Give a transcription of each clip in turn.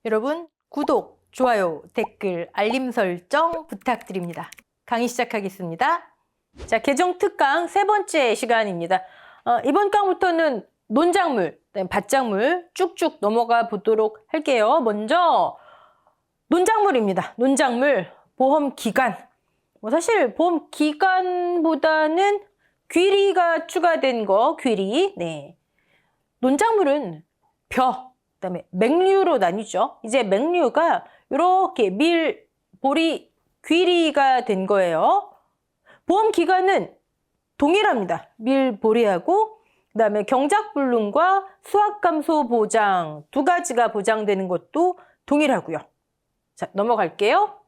여러분 구독, 좋아요, 댓글, 알림 설정 부탁드립니다. 강의 시작하겠습니다. 자, 개정 특강 세 번째 시간입니다. 이번 강부터는 논작물, 밭작물 쭉쭉 넘어가 보도록 할게요. 먼저 논작물입니다. 논작물, 보험기간. 사실 보험기간보다는 귀리가 추가된 거, 귀리. 네. 논작물은 그다음에 맹류로 나뉘죠. 이제 맹류가 이렇게 밀, 보리, 귀리가 된 거예요. 보험 기간은 동일합니다. 밀, 보리하고 그다음에 경작불능과 수확감소 보장 두 가지가 보장되는 것도 동일하고요. 자, 넘어갈게요.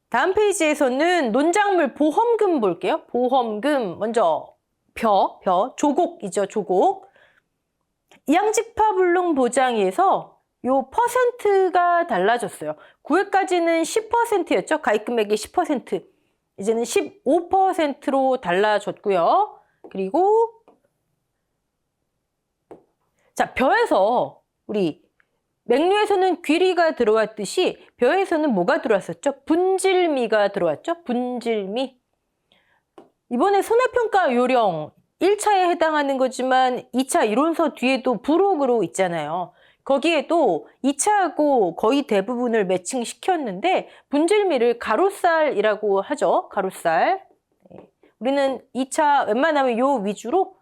다음 페이지에서는 논작물 보험금 볼게요. 보험금 먼저 조곡이죠. 조곡. 양직파불능 보장에서 요 퍼센트가 달라졌어요. 9회까지는 10%였죠. 가입금액의 10%. 이제는 15%로 달라졌고요. 그리고 자, 벼에서 우리 맹류에서는 귀리가 들어왔듯이 벼에서는 뭐가 들어왔었죠? 분질미가 들어왔죠. 분질미. 이번에 손해평가 요령 1차에 해당하는 거지만 2차 이론서 뒤에도 부록으로 있잖아요. 거기에도 2차하고 거의 대부분을 매칭시켰는데 분질미를 가로살이라고 하죠. 가로살. 우리는 2차 웬만하면 요 위주로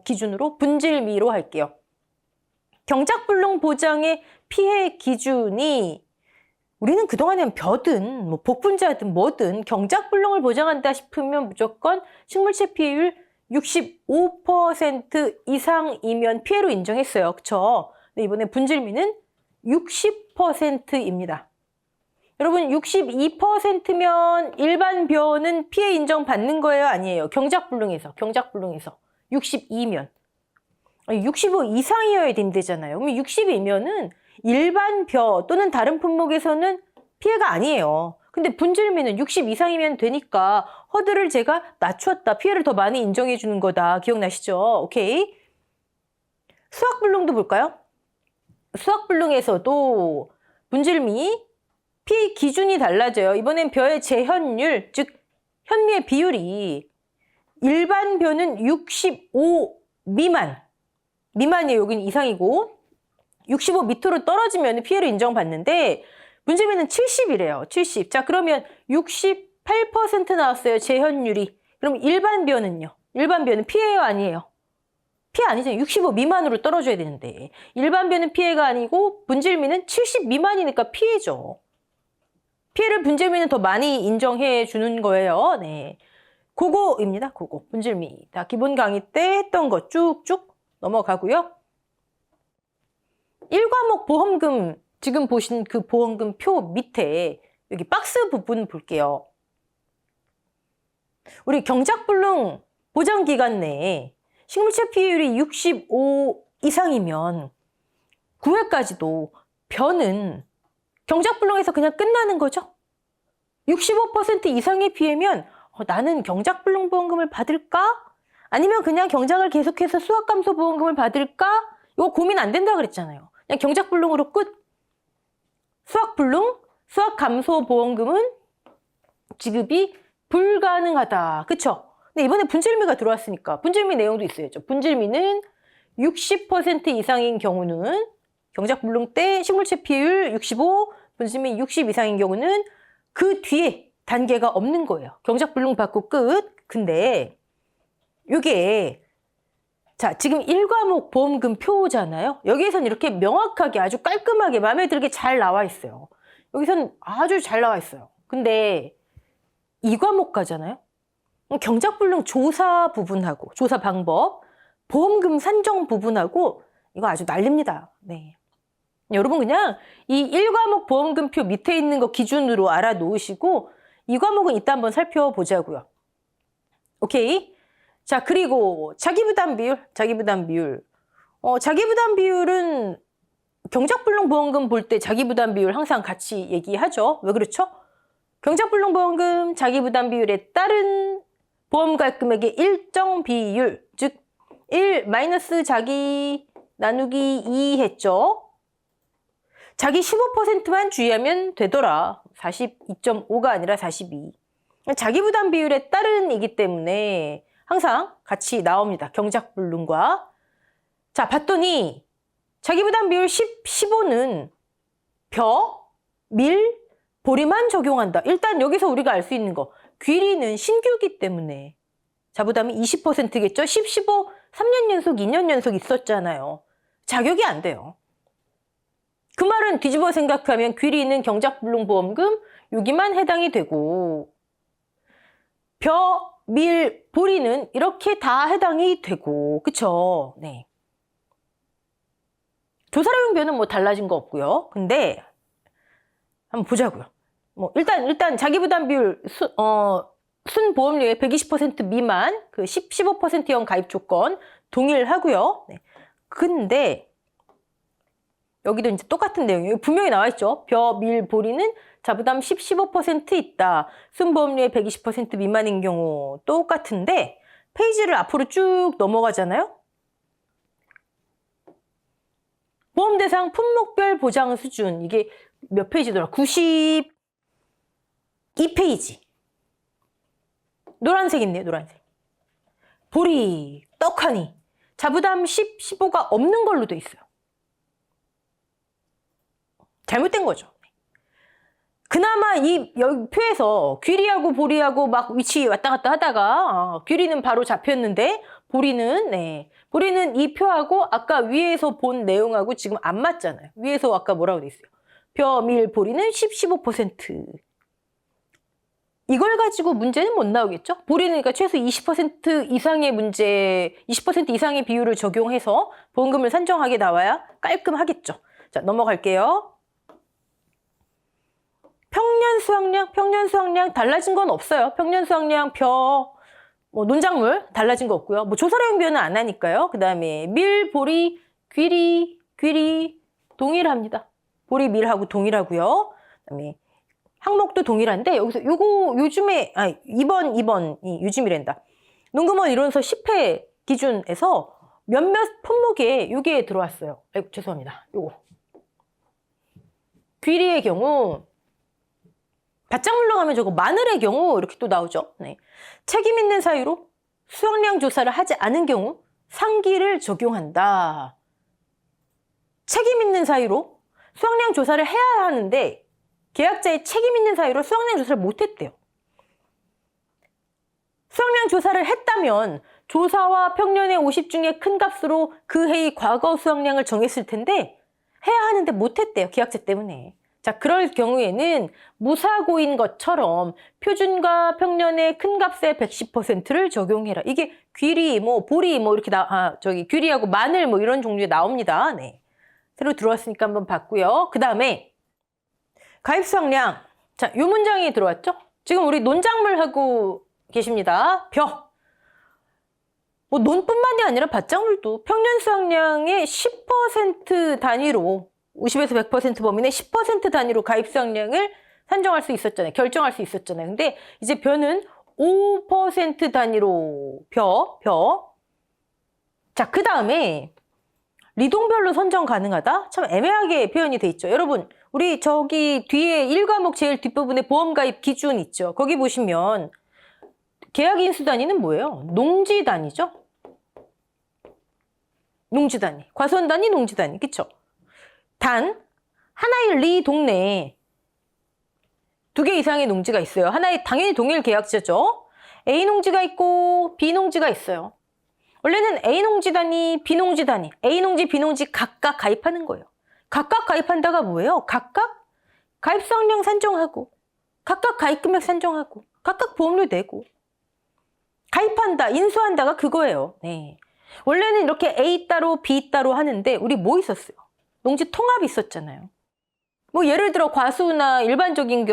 기준으로 분질미로 할게요. 경작불능 보장의 피해 기준이 우리는 그동안엔 벼든 복분자든 뭐든 경작불능을 보장한다 싶으면 무조건 식물체 피해율 65% 이상이면 피해로 인정했어요. 그쵸? 근데 이번에 분질미는 60%입니다. 여러분 62%면 일반 벼는 피해 인정받는 거예요? 아니에요? 경작불능에서 62면 65 이상이어야 된대잖아요. 그럼 60이면은 일반 벼 또는 다른 품목에서는 피해가 아니에요. 근데 분질미는 60 이상이면 되니까 허들을 제가 낮췄다. 피해를 더 많이 인정해 주는 거다. 기억나시죠? 오케이. 수확불능도 볼까요? 수확불능에서도 분질미 피해 기준이 달라져요. 이번엔 벼의 재현율, 즉 현미의 비율이 일반 벼는 65 미만이에요. 여기는 이상이고 65 밑으로 떨어지면 피해를 인정받는데 분질미는 70이래요. 70. 자, 그러면 68% 나왔어요. 재현율이. 그럼 일반 벼는요? 일반 벼는 피해요? 아니에요? 피해 아니잖아요. 65 미만으로 떨어져야 되는데. 일반 벼는 피해가 아니고 분질미는 70 미만이니까 피해죠. 피해를 분질미는 더 많이 인정해 주는 거예요. 네. 그거입니다. 그거. 분질미. 다 기본 강의 때 했던 거 쭉쭉 넘어가고요. 1과목 보험금, 지금 보신 그 보험금 표 밑에 여기 박스 부분 볼게요. 우리 경작불능 보장기간 내에 식물체 피해율이 65 이상이면 9회까지도 벼는 경작불능에서 그냥 끝나는 거죠. 65% 이상의 피해면 나는 경작불능 보험금을 받을까? 아니면 그냥 경작을 계속해서 수확감소 보험금을 받을까? 이거 고민 안 된다 그랬잖아요. 그냥 경작불능으로 끝. 수확불능, 수확감소 보험금은 지급이 불가능하다. 그쵸? 근데 이번에 분질미가 들어왔으니까 분질미 내용도 있어야죠. 분질미는 60% 이상인 경우는 경작불능 때 식물체 피해율 65, 분질미 60 이상인 경우는 그 뒤에 단계가 없는 거예요. 경작불능 받고 끝. 근데 이게 자, 지금 1과목 보험금 표잖아요. 여기에선 이렇게 명확하게 아주 깔끔하게 마음에 들게 잘 나와 있어요. 여기선 아주 잘 나와 있어요. 근데 2과목 가잖아요. 경작불능 조사 부분하고 조사 방법, 보험금 산정 부분하고 이거 아주 난립니다. 네. 여러분 그냥 이 1과목 보험금 표 밑에 있는 거 기준으로 알아놓으시고 2과목은 이따 한번 살펴보자고요. 오케이? 자, 그리고 자기부담 비율. 자기부담 비율은 경작불능 보험금 볼 때 자기부담 비율 항상 같이 얘기하죠. 왜 그렇죠? 경작불능 보험금 자기부담 비율에 따른 보험가입금액의 일정 비율, 즉 1 마이너스 자기 나누기 2 했죠. 자기 15%만 주의하면 되더라. 42.5가 아니라 42. 자기 부담 비율에 따른이기 때문에 항상 같이 나옵니다. 경작불능과. 자, 봤더니 자기 부담 비율 15는 벼, 밀, 보리만 적용한다. 일단 여기서 우리가 알 수 있는 거. 귀리는 신규기 때문에 자부담이 20%겠죠? 10, 15, 3년 연속, 2년 연속 있었잖아요. 자격이 안 돼요. 그 말은 뒤집어 생각하면 귀리는 경작불능보험금 여기만 해당이 되고 벼, 밀, 보리는 이렇게 다 해당이 되고 그쵸? 네. 조사료용 벼는 뭐 달라진 거 없고요. 근데 한번 보자고요. 뭐 일단 자기 부담 비율 순보험료의 120% 미만 그 15%형 가입 조건 동일하고요. 네. 근데 여기도 이제 똑같은 내용이에요. 분명히 나와 있죠. 벼, 밀, 보리는 자부담 15% 있다. 순보험료의 120% 미만인 경우 똑같은데 페이지를 앞으로 쭉 넘어가잖아요. 보험대상 품목별 보장 수준 이게 몇 페이지더라? 92페이지. 노란색 있네요. 노란색. 보리, 떡하니 자부담 10, 15가 없는 걸로 돼 있어요. 잘못된 거죠. 그나마 이 표에서 귀리하고 보리하고 막 위치 왔다 갔다 하다가 귀리는 바로 잡혔는데 보리는 보리는 이 표하고 아까 위에서 본 내용하고 지금 안 맞잖아요. 위에서 아까 뭐라고 돼 있어요? 벼, 밀, 보리는 10, 15%. 이걸 가지고 문제는 못 나오겠죠? 보리는 그러니까 최소 20% 이상의 문제, 20% 이상의 비율을 적용해서 보험금을 산정하게 나와야 깔끔하겠죠. 자, 넘어갈게요. 평년 수확량 달라진 건 없어요. 평년 수확량 벼, 뭐 논작물 달라진 거 없고요. 뭐 조사료용 벼는 안 하니까요. 그 다음에 밀, 보리, 귀리 동일합니다. 보리, 밀하고 동일하고요. 그다음에 항목도 동일한데 여기서 요거 요즘에 이번이 요즘이란다. 농금원 이론서 10회 기준에서 몇몇 품목에 요게 들어왔어요. 아이고 죄송합니다. 요거 귀리의 경우 밭작물로 가면 저거 마늘의 경우 이렇게 또 나오죠. 네. 책임 있는 사유로 수확량 조사를 하지 않은 경우 상기를 적용한다. 책임 있는 사유로 수확량 조사를 해야 하는데 계약자의 책임 있는 사유로 수확량 조사를 못했대요. 수확량 조사를 했다면 조사와 평년의 50 중에 큰 값으로 그 해의 과거 수확량을 정했을 텐데 해야 하는데 못했대요. 계약자 때문에. 자, 그럴 경우에는 무사고인 것처럼 표준과 평년의 큰 값의 110%를 적용해라. 이게 귀리, 뭐 보리, 뭐 이렇게 귀리하고 마늘 뭐 이런 종류에 나옵니다. 네. 새로 들어왔으니까 한번 봤고요. 그 다음에 가입 수확량. 자, 요 문장이 들어왔죠? 지금 우리 논작물 하고 계십니다. 벼. 뭐 논뿐만이 아니라 밭작물도 평년 수확량의 10% 단위로 50에서 100% 범위내 10% 단위로 가입 수확량을 산정할 수 있었잖아요. 결정할 수 있었잖아요. 근데 이제 벼는 5% 단위로 벼. 자, 그 다음에 리동별로 선정 가능하다? 참 애매하게 표현이 돼 있죠. 여러분, 우리 저기 뒤에 1과목 제일 뒷부분에 보험가입 기준 있죠. 거기 보시면 계약인수 단위는 뭐예요? 농지 단위죠. 농지 단위. 과수원 단위, 농지 단위. 그쵸? 단 하나의 리 동네에 2개 이상의 농지가 있어요. 하나의 당연히 동일 계약자죠. A 농지가 있고 B 농지가 있어요. 원래는 A 농지 단위, B 농지 단위, A 농지, B 농지 각각 가입하는 거예요. 각각 가입한다가 뭐예요? 각각 가입 수확량 산정하고 각각 가입 금액 산정하고 각각 보험료 내고 가입한다, 인수한다가 그거예요. 네. 원래는 이렇게 A 따로 B 따로 하는데 우리 뭐 있었어요? 농지 통합이 있었잖아요. 뭐 예를 들어 과수나 일반적인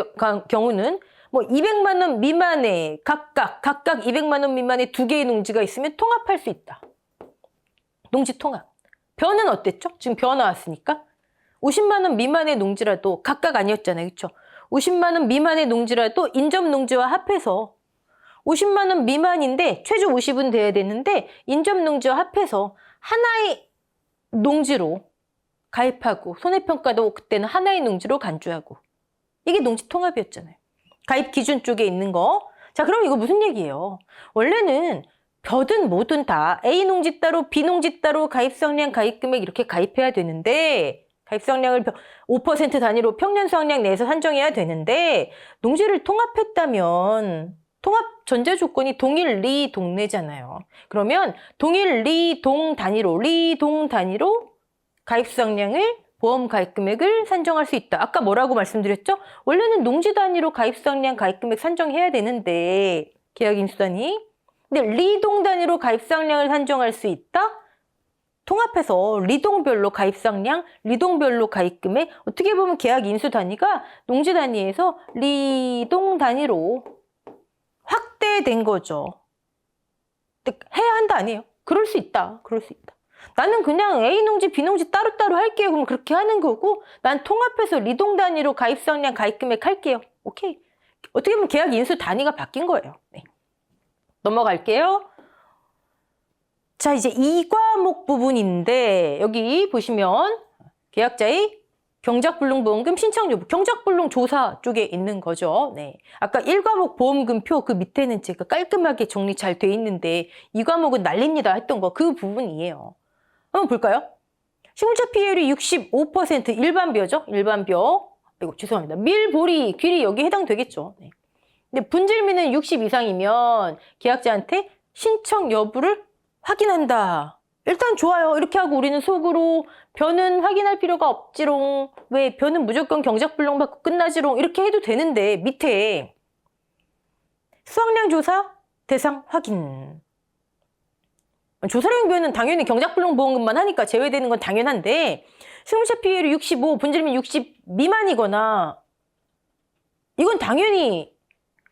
경우는 뭐 200만 원 미만의 각각 200만 원 미만의 2개의 농지가 있으면 통합할 수 있다. 농지 통합. 벼는 어땠죠? 지금 벼 나왔으니까 50만 원 미만의 농지라도 각각 아니었잖아요. 그렇죠? 50만 원 미만의 농지라도 인접 농지와 합해서 50만 원 미만인데 최저 50은 돼야 되는데 인접 농지와 합해서 하나의 농지로 가입하고 손해평가도 그때는 하나의 농지로 간주하고 이게 농지 통합이었잖아요. 가입 기준 쪽에 있는 거. 자, 그럼 이거 무슨 얘기예요? 원래는 벼든 뭐든 다 A 농지 따로 B 농지 따로 가입수확량 가입금액 이렇게 가입해야 되는데 가입수확량을 5% 단위로 평년 수확량 내에서 산정해야 되는데 농지를 통합했다면 통합 전제 조건이 동일 리 동네잖아요. 그러면 동일 리 동 단위로 가입수확량을 보험 가입금액을 산정할 수 있다. 아까 뭐라고 말씀드렸죠? 원래는 농지 단위로 가입수확량 가입금액 산정해야 되는데 계약인수단위. 근데 리동 단위로 가입수확량을 산정할 수 있다? 통합해서 리동별로 가입수확량, 리동별로 가입금액 어떻게 보면 계약인수 단위가 농지 단위에서 리동 단위로 확대된 거죠. 해야 한다 아니에요? 그럴 수 있다. 그럴 수 있다. 나는 그냥 A 농지, B 농지 따로따로 할게요. 그럼 그렇게 하는 거고 난 통합해서 리동 단위로 가입수확량, 가입금액 할게요. 오케이. 어떻게 보면 계약 인수 단위가 바뀐 거예요. 네. 넘어갈게요. 자, 이제 2과목 부분인데 여기 보시면 계약자의 경작불능보험금 신청 여부, 경작불능 조사 쪽에 있는 거죠. 네. 아까 1과목 보험금표 그 밑에는 제가 깔끔하게 정리 잘 돼 있는데 2과목은 난립니다 했던 거 그 부분이에요. 한번 볼까요? 식물차 피해율이 65% 일반벼죠? 일반벼. 아이고, 죄송합니다. 밀, 보리, 귀리 여기 해당되겠죠. 네. 근데 분질미는 60 이상이면 계약자한테 신청 여부를 확인한다. 일단 좋아요. 이렇게 하고 우리는 속으로 벼는 확인할 필요가 없지롱. 왜? 벼는 무조건 경작불능 받고 끝나지롱. 이렇게 해도 되는데 밑에 수확량 조사 대상 확인. 조사령 벼는 당연히 경작불능 보험금만 하니까 제외되는 건 당연한데 식물차 피해율이 65, 분질미 60 미만이거나 이건 당연히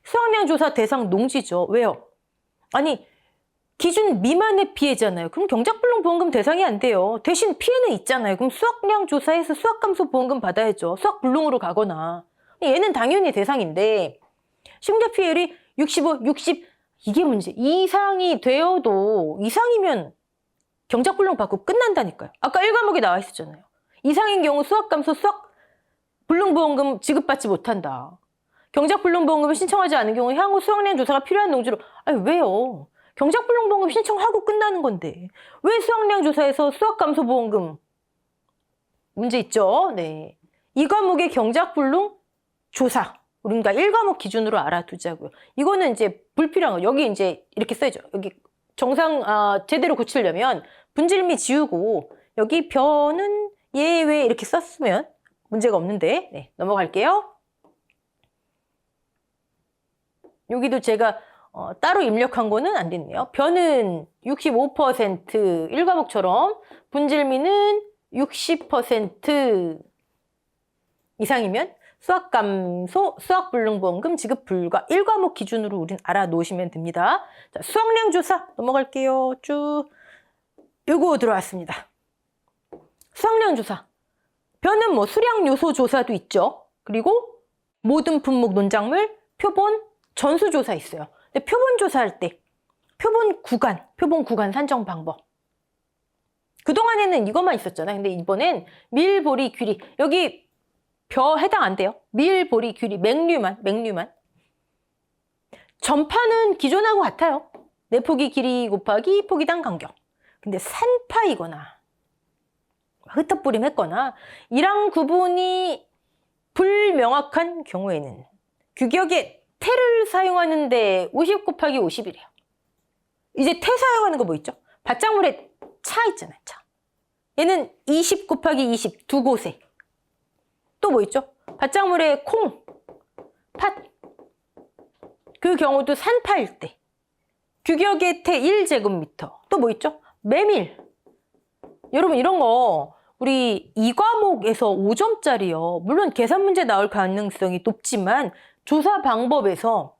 수확량 조사 대상 농지죠. 왜요? 아니 기준 미만의 피해잖아요. 그럼 경작불능 보험금 대상이 안 돼요. 대신 피해는 있잖아요. 그럼 수확량 조사해서 수확감소 보험금 받아야죠. 수확불능으로 가거나. 얘는 당연히 대상인데 식물차 피해율이 65, 60 이게 문제. 이상이 되어도 이상이면 경작불능 받고 끝난다니까요. 아까 1과목에 나와 있었잖아요. 이상인 경우 수확감소 수확불능보험금 지급받지 못한다. 경작불능보험금을 신청하지 않은 경우 향후 수확량 조사가 필요한 농지로. 아니 왜요? 경작불능보험금 신청하고 끝나는 건데 왜 수확량 조사에서 수확감소보험금 문제 있죠? 네. 2과목의 경작불능 조사 우리가 1과목 기준으로 알아두자고요. 이거는 이제 불필요한 거. 여기 이제 이렇게 써야죠. 여기 제대로 고치려면 분질미 지우고 여기 벼는 예외 이렇게 썼으면 문제가 없는데 네, 넘어갈게요. 여기도 제가 따로 입력한 거는 안 됐네요. 벼는 65% 1과목처럼 분질미는 60% 이상이면 수확감소, 수확불능보험금 지급 불가 1과목 기준으로 우린 알아놓으시면 됩니다. 자, 수확량 조사 넘어갈게요. 쭉 요거 들어왔습니다. 수확량 조사. 벼는 뭐 수량 요소 조사도 있죠. 그리고 모든 품목 논작물 표본 전수 조사 있어요. 근데 표본 조사할 때 표본 구간 산정 방법. 그동안에는 이것만 있었잖아요. 근데 이번엔 밀, 보리, 귀리. 여기 벼 해당 안 돼요. 밀, 보리, 귀리, 맹류만. 전파는 기존하고 같아요. 내포기 길이 곱하기 포기당 간격. 근데 산파이거나 흩어뿌림 했거나 이랑 구분이 불명확한 경우에는 규격에 태를 사용하는데 50 곱하기 50이래요. 이제 태 사용하는 거 뭐 있죠? 밭작물에 차 있잖아요. 차. 얘는 20 곱하기 20 두 곳에. 또 뭐 있죠? 밭작물에 콩, 팥. 그 경우도 산파일 때. 규격의 태 1제곱미터. 또 뭐 있죠? 메밀. 여러분 이런 거 우리 2과목에서 5점짜리요. 물론 계산 문제 나올 가능성이 높지만 조사 방법에서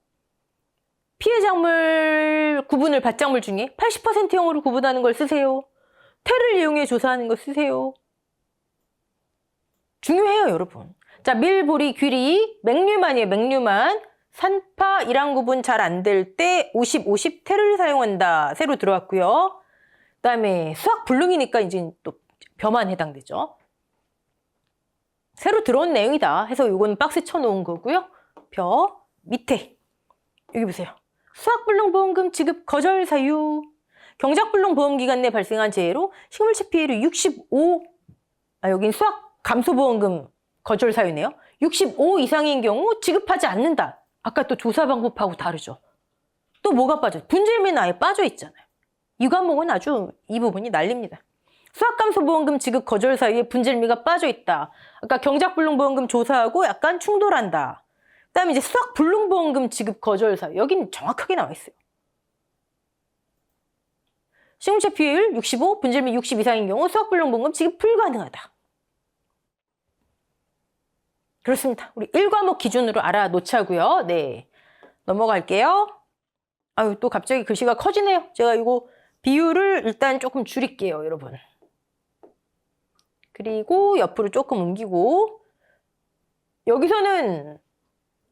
피해 작물 구분을 밭작물 중에 80%형으로 구분하는 걸 쓰세요. 태를 이용해 조사하는 거 쓰세요. 중요해요, 여러분. 자, 밀, 보리, 귀리, 맹류만이에요, 맹류만. 산파, 이랑 구분 잘 안 될 때 50, 50 태를 사용한다. 새로 들어왔고요. 그다음에 수확 불능이니까 이제 또 벼만 해당되죠. 새로 들어온 내용이다 해서 이건 박스에 쳐놓은 거고요. 벼 밑에 여기 보세요. 수학불능보험금 지급 거절 사유. 경작불능보험기간 내 발생한 재해로 식물체 피해율이 65, 여긴 수학 감소보험금 거절 사유네요. 65 이상인 경우 지급하지 않는다. 아까 또 조사 방법하고 다르죠. 또 뭐가 빠져? 분질미는 아예 빠져 있잖아요. 이 과목은 아주 이 부분이 난립니다. 수학감소보험금 지급 거절 사유에 분질미가 빠져 있다. 아까 경작불능보험금 조사하고 약간 충돌한다. 그다음에 이제 수학불능보험금 지급 거절 사유. 여긴 정확하게 나와 있어요. 식물체 피해율 65, 분질미 60 이상인 경우 수학불능보험금 지급 불가능하다. 그렇습니다. 우리 1과목 기준으로 알아놓자고요. 네, 넘어갈게요. 아유, 또 갑자기 글씨가 커지네요. 제가 이거 비율을 일단 조금 줄일게요, 여러분. 그리고 옆으로 조금 옮기고 여기서는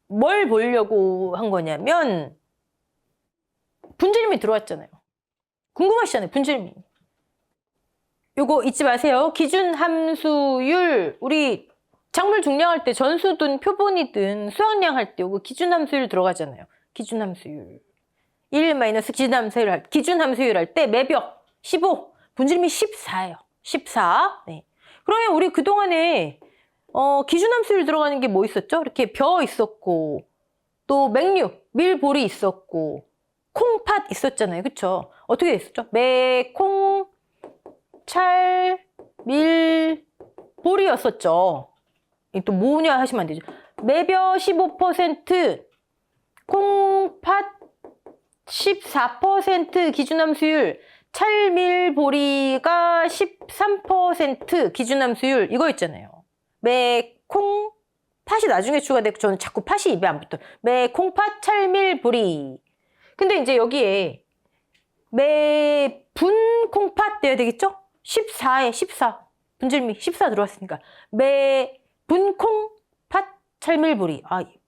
뭘 보려고 한 거냐면 분질미 들어왔잖아요. 궁금하시잖아요, 분질미. 요거 잊지 마세요. 기준 함수율, 우리 작물 중량할 때 전수든 표본이든 수확량 할 때 요거 기준 함수율 들어가잖아요. 기준 함수율. 1 기준 함수율 할 때 매벽 15, 분질미 14예요. 14. 네. 그러면 우리 그동안에 기준 함수율 들어가는 게 뭐 있었죠? 이렇게 벼 있었고 또 맹류, 밀보리 있었고 콩팥 있었잖아요. 그쵸? 어떻게 됐었죠? 매, 콩, 찰, 밀, 보리였었죠. 또 뭐냐 하시면 안 되죠. 매벼 15%, 콩팥 14% 기준함수율, 찰밀보리가 13% 기준함수율 이거 있잖아요. 매, 콩, 팥이 나중에 추가되고 저는 자꾸 팥이 입에 안 붙어요. 매, 콩팥, 찰밀보리. 근데 이제 여기에 매, 분, 콩팥 돼야 되겠죠? 14에 14. 분질미 14 들어왔으니까. 매, 분, 콩, 팥, 찰밀보리.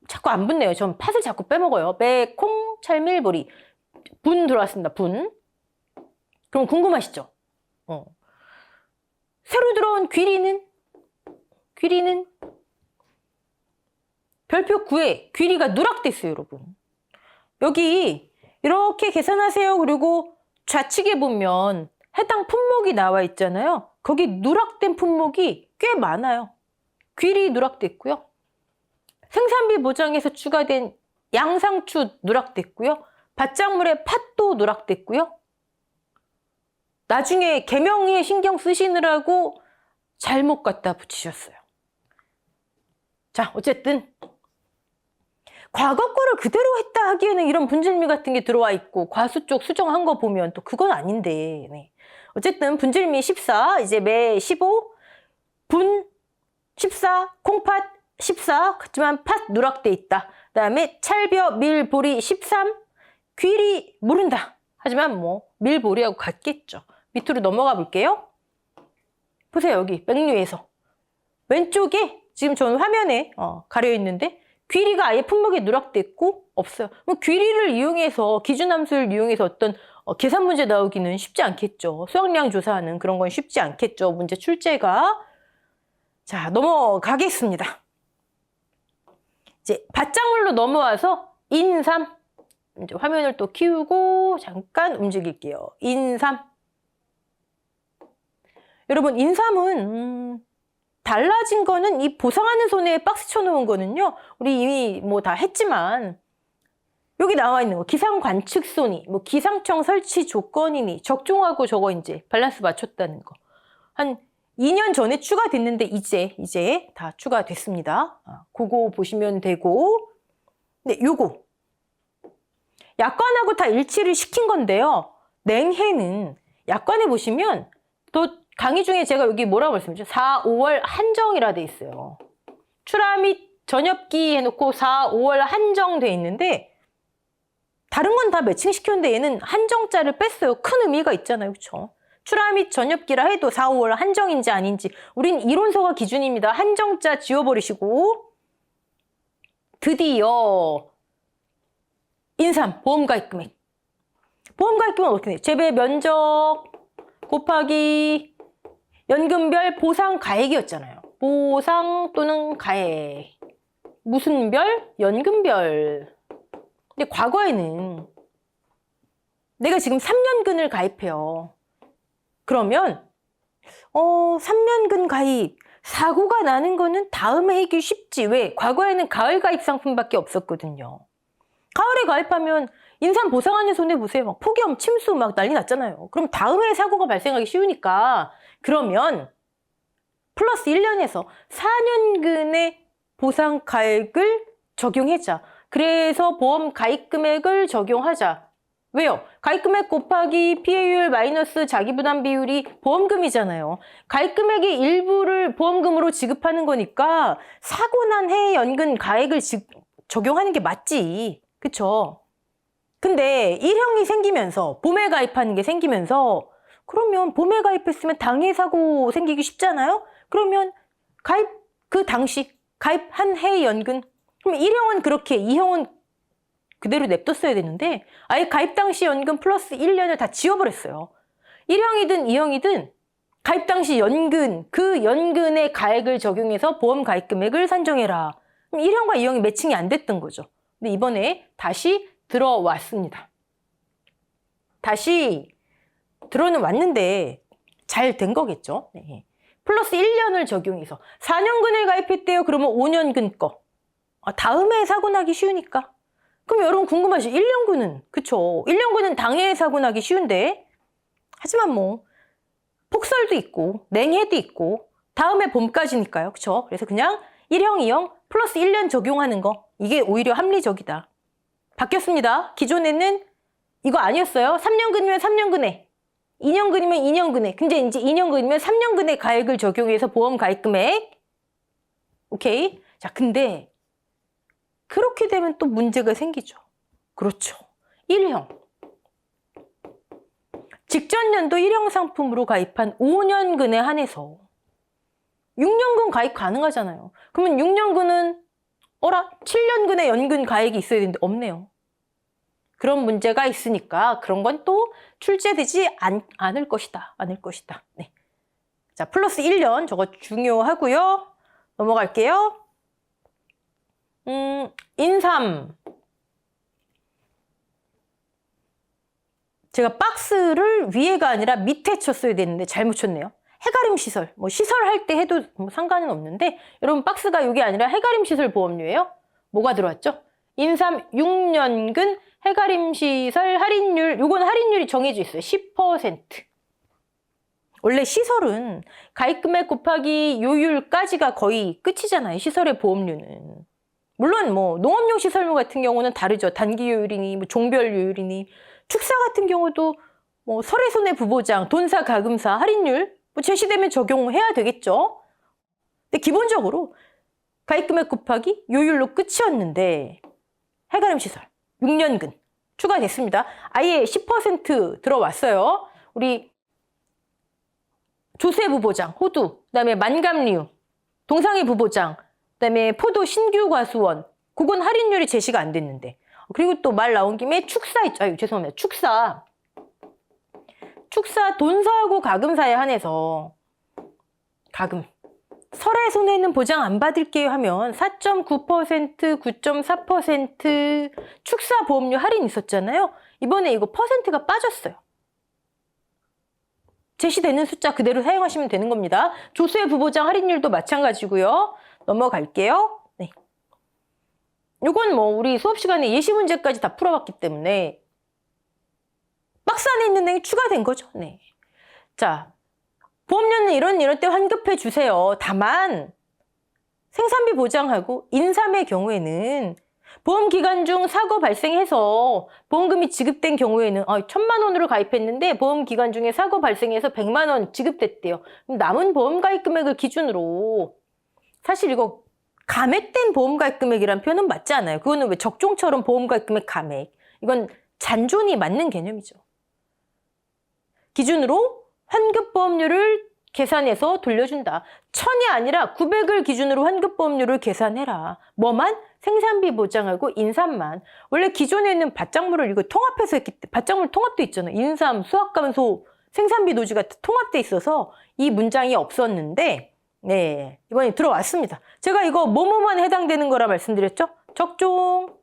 자꾸 안 붙네요. 전 팥을 자꾸 빼먹어요. 매, 콩, 찰밀보리. 분 들어왔습니다. 분. 그럼 궁금하시죠? 새로 들어온 귀리는 별표 9에 귀리가 누락됐어요, 여러분. 여기 이렇게 계산하세요. 그리고 좌측에 보면 해당 품목이 나와 있잖아요. 거기 누락된 품목이 꽤 많아요. 귀리 누락됐고요. 생산비 보장에서 추가된 양상추 누락됐고요. 밭작물의 팥도 누락됐고요. 나중에 계명에 신경 쓰시느라고 잘못 갖다 붙이셨어요. 자, 어쨌든 과거 거를 그대로 했다 하기에는 이런 분질미 같은 게 들어와 있고 과수 쪽 수정한 거 보면 또 그건 아닌데. 네. 어쨌든 분질미 14, 이제 매 15, 분 14, 콩팥 14, 하지만 팥 누락돼 있다. 그 다음에 찰벼, 밀, 보리 13, 귀리 모른다. 하지만 뭐 밀, 보리하고 같겠죠. 밑으로 넘어가 볼게요. 보세요, 여기 맹류에서 왼쪽에 지금 저는 화면에 가려 있는데 귀리가 아예 품목에 누락됐고 없어요. 그럼 귀리를 이용해서 기준함수를 이용해서 어떤 계산 문제 나오기는 쉽지 않겠죠. 수확량 조사하는 그런 건 쉽지 않겠죠. 문제 출제가. 자, 넘어가겠습니다. 이제 밭작물로 넘어와서 인삼. 이제 화면을 또 키우고 잠깐 움직일게요. 인삼. 여러분, 인삼은 달라진 거는 이 보상하는 손에 박스 쳐놓은 거는요. 우리 이미 뭐 다 했지만 여기 나와 있는 거 기상 관측소니, 뭐 기상청 설치 조건이니 적종하고 저거 이제 밸런스 맞췄다는 거. 한 2년 전에 추가됐는데 이제 다 추가됐습니다. 그거 보시면 되고. 네, 요거 약관하고 다 일치를 시킨 건데요. 냉해는 약관에 보시면 또 강의 중에 제가 여기 뭐라고 말씀드렸죠? 4, 5월 한정이라 돼 있어요. 출하 및 전엽기 해놓고 4, 5월 한정돼 있는데 다른 건 다 매칭시켰는데 얘는 한정자를 뺐어요. 큰 의미가 있잖아요. 그렇죠? 출하 및 전엽기라 해도 4, 5월 한정인지 아닌지 우린 이론서가 기준입니다. 한정자 지워버리시고 드디어 인삼 보험가입 금액. 보험가입 금액은 어떻게 돼요? 재배 면적 곱하기 연금별 보상 가액이었잖아요. 보상 또는 가액. 무슨 별? 연금별. 근데 과거에는 내가 지금 3년근을 가입해요. 그러면 3년근 가입, 사고가 나는 거는 다음에 하기 쉽지. 왜? 과거에는 가을 가입 상품밖에 없었거든요. 가을에 가입하면 인삼 보상하는 손해 보세요. 막 폭염, 침수 막 난리 났잖아요. 그럼 다음에 사고가 발생하기 쉬우니까 그러면 플러스 1년에서 4년근의 보상 가액을 적용하자. 그래서 보험 가입 금액을 적용하자. 왜요? 가입 금액 곱하기 피해율 마이너스 자기부담 비율이 보험금이잖아요. 가입 금액의 일부를 보험금으로 지급하는 거니까 사고 난 해의 연금 가액을 적용하는 게 맞지. 그쵸? 근데 일형이 생기면서 봄에 가입하는 게 생기면서 그러면 봄에 가입했으면 당해 사고 생기기 쉽잖아요? 그러면 그 당시 가입한 해의 연금 그럼 1형은 그렇게 2형은 그대로 냅뒀어야 되는데 아예 가입 당시 연금 플러스 1년을 다 지워버렸어요. 1형이든 2형이든 가입 당시 연금, 그 연금의 가액을 적용해서 보험 가입 금액을 산정해라. 그럼 1형과 2형이 매칭이 안 됐던 거죠. 근데 이번에 다시 들어왔습니다. 다시 들어는 왔는데 잘 된 거겠죠. 네. 플러스 1년을 적용해서 4년근을 가입했대요. 그러면 5년근 거. 다음에 사고 나기 쉬우니까. 그럼 여러분 궁금하시죠? 1년근은 그쵸? 1년근은 당해에 사고 나기 쉬운데 하지만 뭐 폭설도 있고 냉해도 있고 다음에 봄까지니까요. 그쵸? 그래서 그냥 1형, 2형 플러스 1년 적용하는 거 이게 오히려 합리적이다. 바뀌었습니다. 기존에는 이거 아니었어요. 3년근이면 3년근에 2년근이면 2년근에 근데 이제 2년근이면 3년근에 가액을 적용해서 보험 가입 금액 오케이. 자, 근데 그렇게 되면 또 문제가 생기죠. 그렇죠. 1형. 직전 연도 1형 상품으로 가입한 5년근에 한해서 6년근 가입 가능하잖아요. 그러면 6년근은 7년근에 연근 가액이 있어야 되는데 없네요. 그런 문제가 있으니까 그런 건 또 출제되지 않을 것이다. 네. 자, 플러스 1년 저거 중요하고요. 넘어갈게요. 인삼. 제가 박스를 위에가 아니라 밑에 쳤어야 되는데 잘못 쳤네요. 해가림 시설. 뭐 시설할 때 해도 뭐 상관은 없는데 여러분 박스가 이게 아니라 해가림 시설 보험료예요. 뭐가 들어왔죠? 인삼 6년근 해가림 시설 할인율. 요건 할인율이 정해져 있어요. 10%. 원래 시설은 가입 금액 곱하기 요율까지가 거의 끝이잖아요. 시설의 보험료는. 물론 뭐 농업용 시설물 같은 경우는 다르죠. 단기 요율이니 뭐 종별 요율이니 축사 같은 경우도 뭐 설해손해 부보장, 돈사 가금사 할인율 뭐 제시되면 적용해야 되겠죠. 근데 기본적으로 가입 금액 곱하기 요율로 끝이었는데 해가림 시설 6년근 추가됐습니다. 아예 10% 들어왔어요. 우리 조세 부보장, 호두, 그다음에 만감류, 동상해 부보장, 그다음에 포도 신규 과수원, 그건 할인율이 제시가 안 됐는데. 그리고 또 말 나온 김에 축사 있죠. 죄송합니다. 축사 돈사하고 가금사에 한해서 가금. 설의 손해는 보장 안 받을게요 하면 4.9%, 9.4% 축사 보험료 할인 있었잖아요. 이번에 이거 퍼센트가 빠졌어요. 제시되는 숫자 그대로 사용하시면 되는 겁니다. 조세 부보장 할인율도 마찬가지고요. 넘어갈게요. 네. 이건 뭐 우리 수업 시간에 예시 문제까지 다 풀어봤기 때문에 박스 안에 있는 내용이 추가된 거죠. 네. 자, 보험료는 이런 때 환급해 주세요. 다만 생산비 보장하고 인삼의 경우에는 보험 기간 중 사고 발생해서 보험금이 지급된 경우에는 1,000만 원으로 가입했는데 보험 기간 중에 사고 발생해서 100만 원 지급됐대요. 그럼 남은 보험 가입 금액을 기준으로 사실 이거 감액된 보험 가입 금액이란 표현은 맞지 않아요. 그거는 왜 적종처럼 보험 가입 금액 감액. 이건 잔존이 맞는 개념이죠. 기준으로 환급보험료를 계산해서 돌려준다. 1,000이 아니라 900을 기준으로 환급보험료를 계산해라. 뭐만? 생산비 보장하고 인삼만. 원래 기존에는 밭작물을 이거 통합해서 했기 때문에 밭작물 통합도 있잖아요. 인삼, 수확감소, 생산비 노지가 통합돼 있어서 이 문장이 없었는데 네, 이번에 들어왔습니다. 제가 이거 뭐뭐만 해당되는 거라 말씀드렸죠? 적종,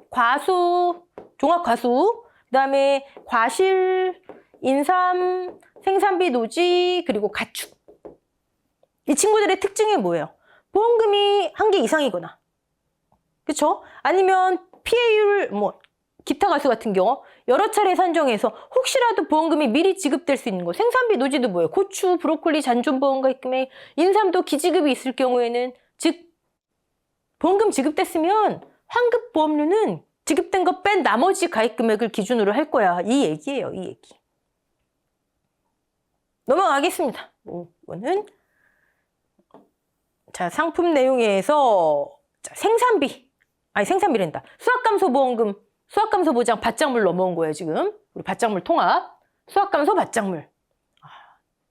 과수, 종합과수, 그다음에 과실, 인삼, 생산비 노지, 그리고 가축. 이 친구들의 특징이 뭐예요? 보험금이 1개 이상이거나, 그쵸? 아니면 피해율, 기타 과수 같은 경우 여러 차례 산정해서 혹시라도 보험금이 미리 지급될 수 있는 거. 생산비 노지도 뭐예요? 고추, 브로콜리, 잔존보험 가입금액, 인삼도 기지급이 있을 경우에는, 즉 보험금 지급됐으면 환급 보험료는 지급된 거 뺀 나머지 가입금액을 기준으로 할 거야. 이 얘기예요, 이 얘기. 넘어가겠습니다. 이거는 자, 상품 내용에서 생산비란다. 수확감소보험금, 수확감소보장 밭작물 넘어온 거예요, 지금. 우리 밭작물 통합. 수확감소 밭작물.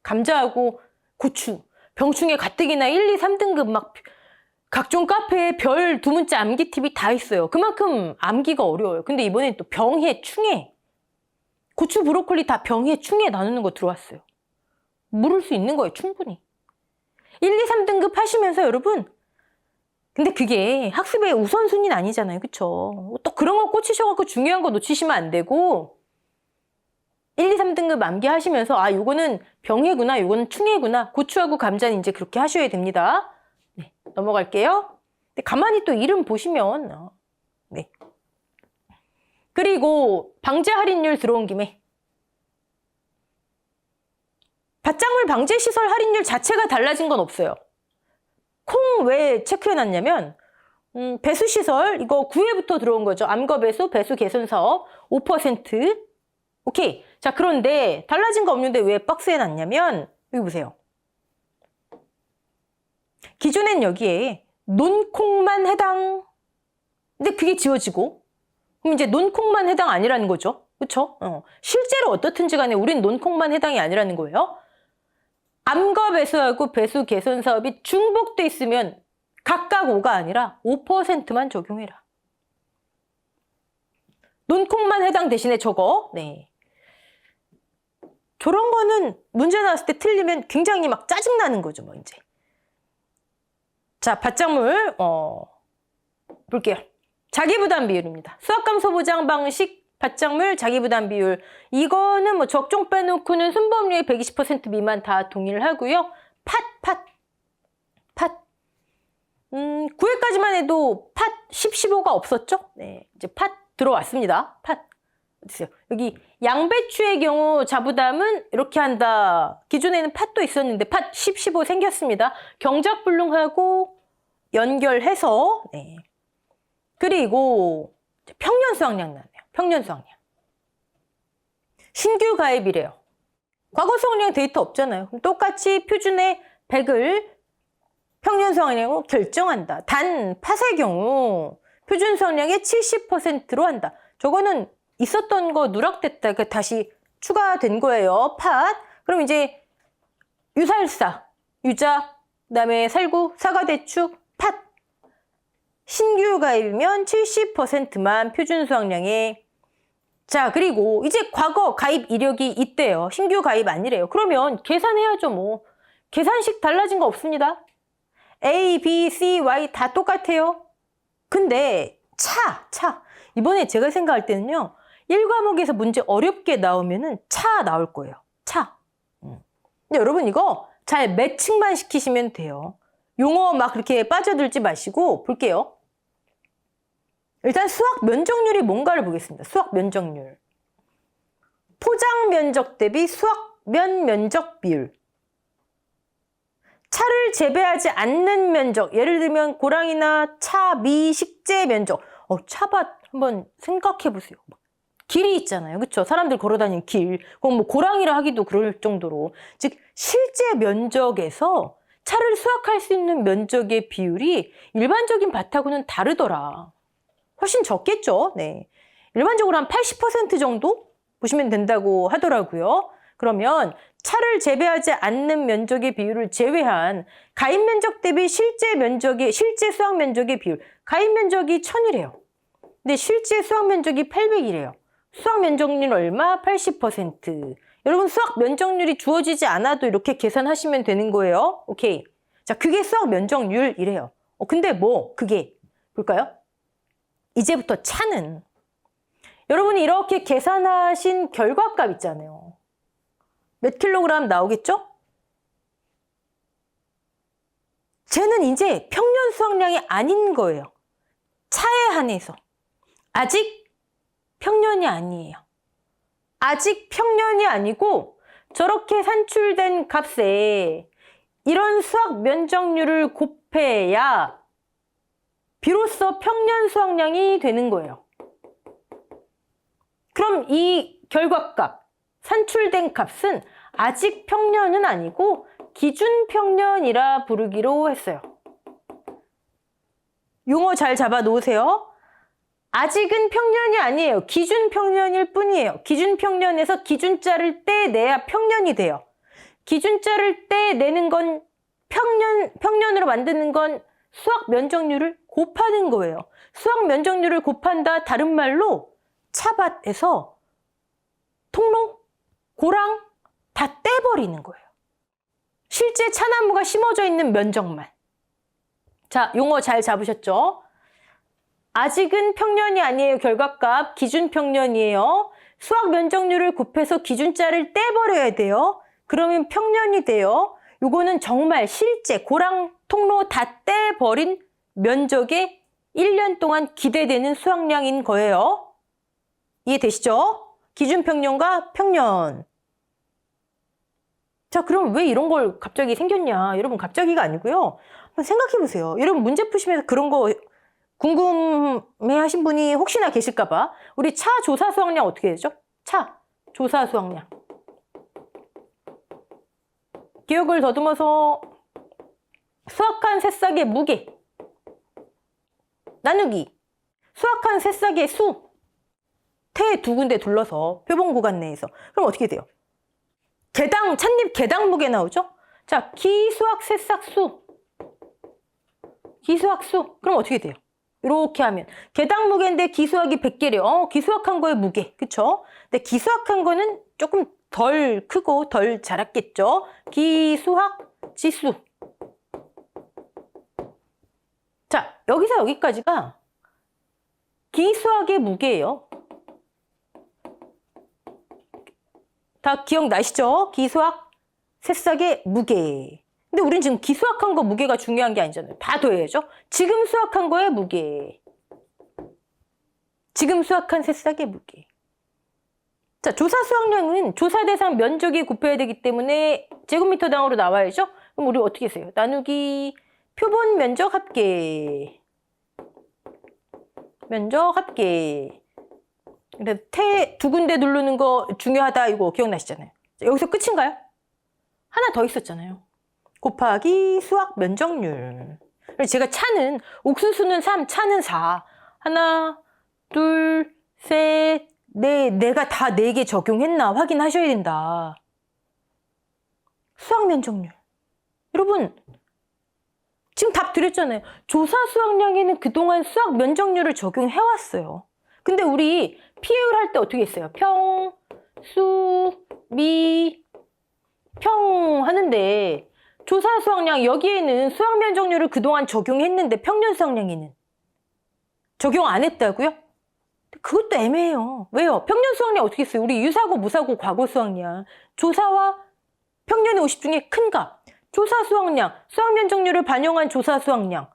감자하고 고추, 병충해 가뜩이나 1, 2, 3등급 막 각종 카페에 별 2문자 암기 팁이 다 있어요. 그만큼 암기가 어려워요. 근데 이번엔 또 병해, 충해. 고추, 브로콜리 다 병해, 충해 나누는 거 들어왔어요. 물을 수 있는 거예요, 충분히. 1, 2, 3등급 하시면서 여러분, 근데 그게 학습의 우선순위는 아니잖아요. 그쵸? 또 그런 거 꽂히셔갖고 중요한 거 놓치시면 안 되고, 1, 2, 3등급 암기하시면서 요거는 병해구나, 요거는 충해구나, 고추하고 감자는 이제 그렇게 하셔야 됩니다. 네, 넘어갈게요. 근데 가만히 또 이름 보시면, 네. 그리고 방제 할인율 들어온 김에, 밭작물 방제 시설 할인율 자체가 달라진 건 없어요. 콩 왜 체크해놨냐면 배수시설 이거 9회부터 들어온 거죠. 암거배수, 배수 개선 사업 5%. 오케이. 자, 그런데 달라진 거 없는데 왜 박스에 놨냐면 여기 보세요. 기존엔 여기에 논콩만 해당. 근데 그게 지워지고 그럼 이제 논콩만 해당 아니라는 거죠. 그쵸? 실제로 어떻든지 간에 우린 논콩만 해당이 아니라는 거예요. 암거 배수하고 배수 개선 사업이 중복돼 있으면 각각 5가 아니라 5%만 적용해라. 논콩만 해당 대신에 저거. 네. 저런 거는 문제 나왔을 때 틀리면 굉장히 막 짜증나는 거죠, 이제. 자, 밭작물 볼게요. 자기부담 비율입니다. 수확감소보장 방식 밭작물 자기부담 비율. 이거는 적종 빼놓고는 순보험료의 120% 미만 다 동의를 하고요. 팥. 9회까지만 해도 팥 10, 15가 없었죠? 네, 이제 팥 들어왔습니다. 팥. 어디세요? 여기 양배추의 경우 자부담은 이렇게 한다. 기존에는 팥도 있었는데 팥 10, 15 생겼습니다. 경작불능하고 연결해서, 네. 그리고 평년 수확량 나네요. 평년 수확량. 신규 가입이래요. 과거 수확량 데이터 없잖아요. 그럼 똑같이 표준의 100을 평년 수확량으로 결정한다. 단 팥의 경우 표준 수확량의 70%로 한다. 저거는 있었던 거 누락됐다. 다시 추가된 거예요. 팥. 그럼 이제 유살사, 유자, 그다음에 살구, 사과대추, 팥. 신규 가입이면 70%만 표준 수확량에. 자, 그리고 이제 과거 가입 이력이 있대요. 신규 가입 아니래요. 그러면 계산해야죠, 계산식 달라진 거 없습니다. A, B, C, Y 다 똑같아요. 근데 차. 이번에 제가 생각할 때는요. 1과목에서 문제 어렵게 나오면은 차 나올 거예요. 차. 근데 여러분 이거 잘 매칭만 시키시면 돼요. 용어 막 그렇게 빠져들지 마시고 볼게요. 일단 수확 면적률이 뭔가를 보겠습니다. 수확 면적률. 포장 면적 대비 수확면 면적 비율. 차를 재배하지 않는 면적. 예를 들면 고랑이나 차, 미, 식재 면적. 차밭 한번 생각해 보세요. 길이 있잖아요. 그렇죠? 사람들 걸어다니는 길. 그럼 고랑이라 하기도 그럴 정도로. 즉 실제 면적에서 차를 수확할 수 있는 면적의 비율이 일반적인 밭하고는 다르더라. 훨씬 적겠죠. 네. 일반적으로 한 80% 정도 보시면 된다고 하더라고요. 그러면 차를 재배하지 않는 면적의 비율을 제외한 가입 면적 대비 실제 수확 면적의 비율. 가입 면적이 1000이래요. 근데 실제 수확 면적이 800이래요. 수확 면적률 얼마? 80%. 여러분 수확 면적률이 주어지지 않아도 이렇게 계산하시면 되는 거예요. 오케이. 자, 그게 수학 면적률이래요. 근데 뭐 그게 볼까요? 이제부터 차는 여러분이 이렇게 계산하신 결과값 있잖아요. 몇 킬로그램 나오겠죠? 쟤는 이제 평년 수확량이 아닌 거예요. 차에 한해서. 아직 평년이 아니에요. 아직 평년이 아니고 저렇게 산출된 값에 이런 수확 면적률을 곱해야 비로소 평년 수확량이 되는 거예요. 그럼 이 결과값, 산출된 값은 아직 평년은 아니고 기준 평년이라 부르기로 했어요. 용어 잘 잡아 놓으세요. 아직은 평년이 아니에요. 기준 평년일 뿐이에요. 기준 평년에서 기준자를 떼내야 평년이 돼요. 기준자를 떼내는 건 평년으로 만드는 건 수확 면적률을 곱하는 거예요. 수확 면적률을 곱한다, 다른 말로 차밭에서 통로, 고랑 다 떼버리는 거예요. 실제 차나무가 심어져 있는 면적만. 자, 용어 잘 잡으셨죠? 아직은 평년이 아니에요. 결과값 기준 평년이에요. 수확 면적률을 곱해서 기준자를 떼버려야 돼요. 그러면 평년이 돼요. 요거는 정말 실제 고랑, 통로 다 떼버린 면적에 1년 동안 기대되는 수확량인 거예요. 이해되시죠? 기준 평년과 평년. 자, 그럼 왜 이런 걸 갑자기 생겼냐? 여러분, 갑자기가 아니고요. 한번 생각해 보세요. 여러분, 문제 푸시면서 그런 거 궁금해 하신 분이 혹시나 계실까 봐. 우리 차 조사 수확량 어떻게 되죠? 차 조사 수확량. 기억을 더듬어서 수확한 새싹의 무게 나누기 수확한 새싹의 수 태 두 군데 둘러서 표본 구간 내에서. 그럼 어떻게 돼요? 개당, 찻잎 개당 무게 나오죠? 자, 기수확 새싹 수. 기수확 수. 그럼 어떻게 돼요? 이렇게 하면 개당 무게인데 기수확이 100개래요. 기수확한 거의 무게. 그쵸? 근데 기수확한 거는 조금 덜 크고 덜 자랐겠죠? 기수확 지수. 자, 여기서 여기까지가 기수확의 무게예요. 다 기억나시죠? 기수확 새싹의 무게. 근데 우린 지금 기수확한 거 무게가 중요한 게 아니잖아요. 다 더해야죠. 지금 수확한 거의 무게. 지금 수확한 새싹의 무게. 자, 조사 수확량은 조사 대상 면적이 곱해야 되기 때문에 제곱미터당으로 나와야죠. 그럼 우리 어떻게 써요? 나누기 표본 면적 합계. 면적 합계. 근데 태 두 군데 누르는 거 중요하다 이거 기억나시잖아요. 자, 여기서 끝인가요? 하나 더 있었잖아요. 곱하기 수확 면적률. 제가 차는 옥수수는 3, 차는 4. 하나, 둘, 셋, 넷. 내가 다 4개 적용했나 확인하셔야 된다. 수확 면적률. 여러분 지금 답 드렸잖아요. 조사 수확량에는 그동안 수확 면적률을 적용해왔어요. 근데 우리 피해율 할 때 어떻게 했어요? 평, 수, 미, 평 하는데 조사 수확량 여기에는 수확 면적률을 그동안 적용했는데 평년 수확량에는 적용 안 했다고요? 그것도 애매해요. 왜요? 평년 수확량 어떻게 했어요? 우리 유사고, 무사고, 과거 수확량. 조사와 평년의 50 중에 큰 값. 조사 수확량, 수확 면적률을 반영한 조사 수확량.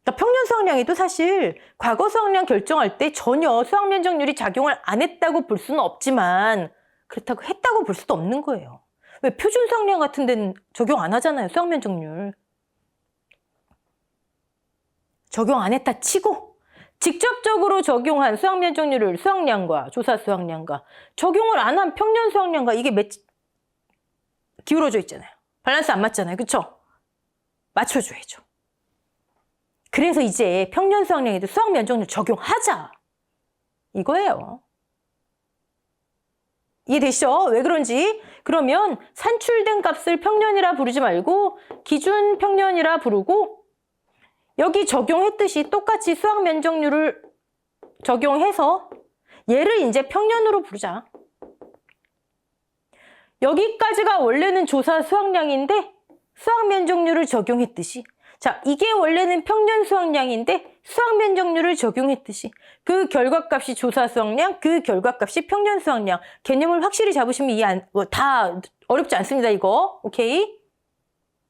그러니까 평년 수확량에도 사실 과거 수확량 결정할 때 전혀 수확 면적률이 작용을 안 했다고 볼 수는 없지만 그렇다고 했다고 볼 수도 없는 거예요. 왜 표준 수확량 같은 데는 적용 안 하잖아요. 수확 면적률. 적용 안 했다 치고 직접적으로 적용한 수확 면적률을 수확량과 조사 수확량과 적용을 안 한 평년 수확량과 이게 기울어져 있잖아요. 밸런스 안 맞잖아요. 그쵸? 맞춰줘야죠. 그래서 이제 평년 수확량에도 수확 면적률 적용하자. 이거예요. 이해되시죠? 왜 그런지. 그러면 산출된 값을 평년이라 부르지 말고 기준 평년이라 부르고 여기 적용했듯이 똑같이 수확 면적률을 적용해서 얘를 이제 평년으로 부르자. 여기까지가 원래는 조사 수확량인데 수학 면적률을 적용했듯이 자, 이게 원래는 평년 수확량인데 수학 면적률을 적용했듯이 그 결과값이 조사 수확량, 그 결과값이 평년 수확량. 개념을 확실히 잡으시면 다 어렵지 않습니다, 이거. 오케이?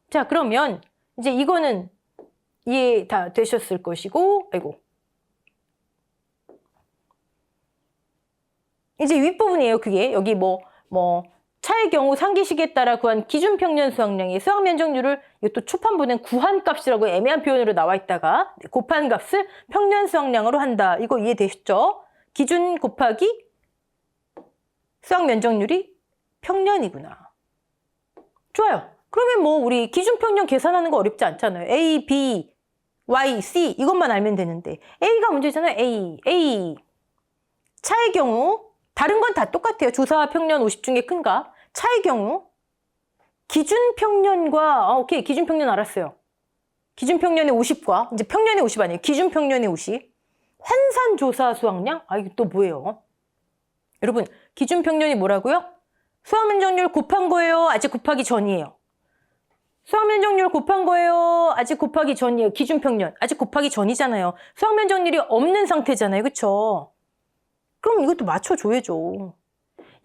자, 그러면 이제 이거는 이해 다 되셨을 것이고, 아이고. 이제 윗부분이에요, 그게. 여기 차의 경우 상기식에 따라 구한 기준 평년 수확량의 수확 면적률을 이것도 초판부는 구한값이라고 애매한 표현으로 나와 있다가 곱한 값을 평년 수확량으로 한다. 이거 이해되셨죠? 기준 곱하기 수확 면적률이 평년이구나. 좋아요. 그러면 우리 기준 평년 계산하는 거 어렵지 않잖아요. A, B, Y, C 이것만 알면 되는데 A가 문제잖아요. A. 차의 경우 다른 건 다 똑같아요. 조사와 평년 50 중에 큰가? 차의 경우 기준 평년과 오케이. 기준 평년 알았어요. 기준 평년의 50과 이제 평년의 50 아니에요. 기준 평년의 50. 환산 조사 수확량? 이게 또 뭐예요? 여러분, 기준 평년이 뭐라고요? 수확 면적률 곱한 거예요? 아직 곱하기 전이에요? 수확 면적률 곱한 거예요? 아직 곱하기 전이에요? 기준 평년. 아직 곱하기 전이잖아요. 수확 면적률이 없는 상태잖아요. 그쵸? 그럼 이것도 맞춰줘야죠.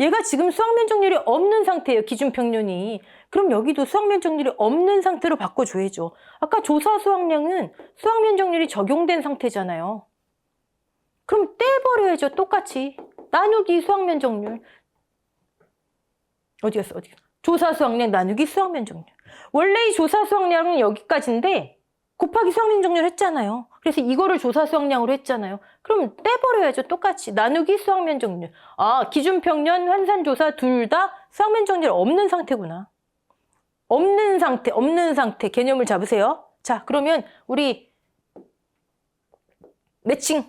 얘가 지금 수확 면적률이 없는 상태예요. 기준 평년이. 그럼 여기도 수확 면적률이 없는 상태로 바꿔줘야죠. 아까 조사 수확량은 수확 면적률이 적용된 상태잖아요. 그럼 떼버려야죠. 똑같이. 나누기 수확 면적률. 어디 갔어? 조사 수확량 나누기 수확 면적률. 원래 이 조사 수확량은 여기까지인데 곱하기 수확 면적률 했잖아요. 그래서 이거를 조사 수확량으로 했잖아요. 그럼 떼버려야죠. 똑같이. 나누기 수확 면적률. 기준 평년, 환산 조사 둘 다 수확 면적률 없는 상태구나. 없는 상태. 개념을 잡으세요. 자, 그러면 우리 매칭.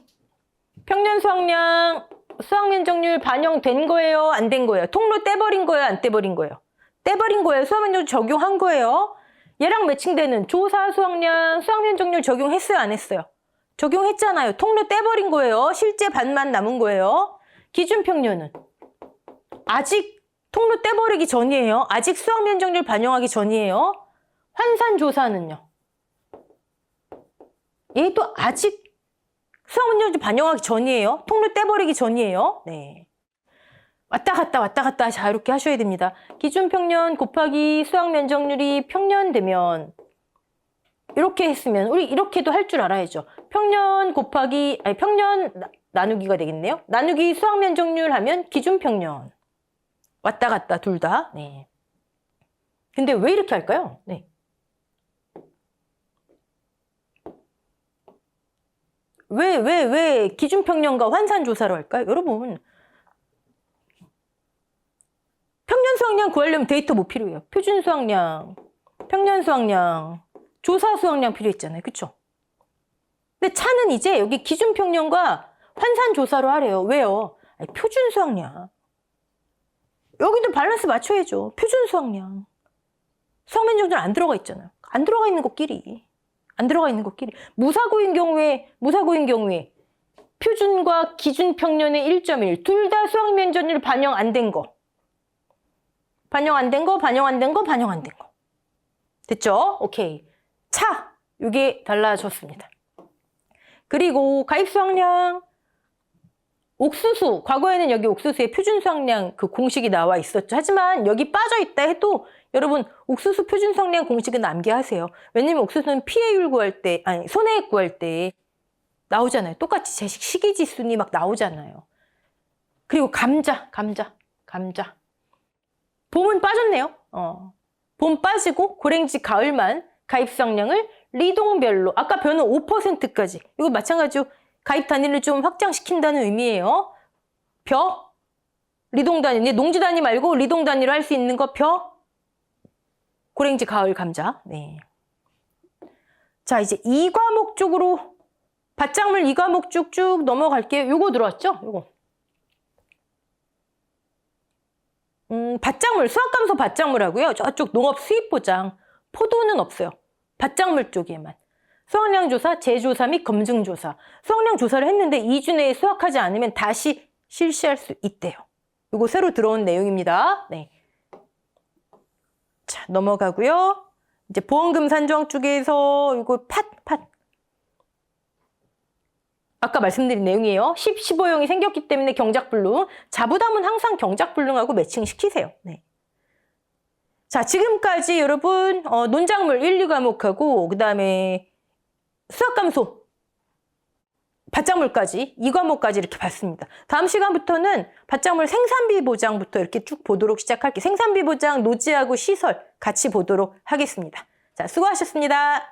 평년 수확량, 수확 면적률 반영된 거예요? 안 된 거예요? 통로 떼버린 거예요? 안 떼버린 거예요? 떼버린 거예요? 수확 면적률 적용한 거예요? 얘랑 매칭되는 조사 수확량, 수확 면적률 적용했어요? 안 했어요? 적용했잖아요. 통로 떼버린 거예요. 실제 반만 남은 거예요. 기준 평년은 아직 통로 떼버리기 전이에요. 아직 수확 면적률 반영하기 전이에요. 환산 조사는요. 얘도 아직 수확 면적률 반영하기 전이에요. 통로 떼버리기 전이에요. 네. 왔다 갔다 자유롭게 하셔야 됩니다. 기준 평년 곱하기 수확 면적률이 평년 되면 이렇게 했으면 우리 이렇게도 할 줄 알아야죠. 평년 나누기가 되겠네요. 나누기 수확 면적률 하면 기준 평년. 왔다 갔다 둘 다. 네. 근데 왜 이렇게 할까요? 네. 왜 기준 평년과 환산 조사로 할까요? 여러분, 평년 수확량 구하려면 데이터 뭐 필요해요? 표준 수확량, 평년 수확량, 조사 수확량 필요했잖아요. 그쵸? 근데 차는 이제 여기 기준 평년과 환산 조사로 하래요. 왜요? 표준 수확량. 여기도 밸런스 맞춰야죠. 표준 수확량. 수확 면적률 안 들어가 있잖아요. 안 들어가 있는 것끼리. 무사고인 경우에 표준과 기준 평년의 1.1 둘 다 수확 면적률 반영 안 된 거. 반영 안 된 거. 됐죠? 오케이. 차! 이게 달라졌습니다. 그리고 가입 수확량. 옥수수. 과거에는 여기 옥수수의 표준 수확량 그 공식이 나와 있었죠. 하지만 여기 빠져 있다 해도 여러분 옥수수 표준 수확량 공식은 암기하세요. 왜냐면 옥수수는 피해율 구할 때, 손해액 구할 때 나오잖아요. 똑같이 제식 시기지순이 막 나오잖아요. 그리고 감자. 봄은 빠졌네요. 봄 빠지고 고랭지 가을만 가입 수확량을 리동별로 아까 벼는 5%까지 이거 마찬가지로 가입 단위를 좀 확장시킨다는 의미예요. 벼, 리동 단위, 농지 단위 말고 리동 단위로 할 수 있는 거 벼, 고랭지 가을 감자. 네. 자, 이제 2과목 쪽으로 밭작물 2과목 쭉쭉 넘어갈게요. 요거 들어왔죠? 요거. 밭작물, 수학감소 밭작물하고요. 저쪽 농업 수입보장, 포도는 없어요. 밭작물 쪽에만. 수확량 조사, 재조사 및 검증 조사. 수확량 조사를 했는데 2주 내에 수확하지 않으면 다시 실시할 수 있대요. 이거 새로 들어온 내용입니다. 네. 자, 넘어가고요. 이제 보험금 산정 쪽에서 이거 팟. 아까 말씀드린 내용이에요. 10, 15형이 생겼기 때문에 경작불능. 자부담은 항상 경작불능하고 매칭시키세요. 네. 자, 지금까지 여러분 논작물 1, 2과목하고 그 다음에 수학감소, 밭작물까지 2과목까지 이렇게 봤습니다. 다음 시간부터는 밭작물 생산비 보장부터 이렇게 쭉 보도록 시작할게요. 생산비 보장, 노지하고 시설 같이 보도록 하겠습니다. 자, 수고하셨습니다.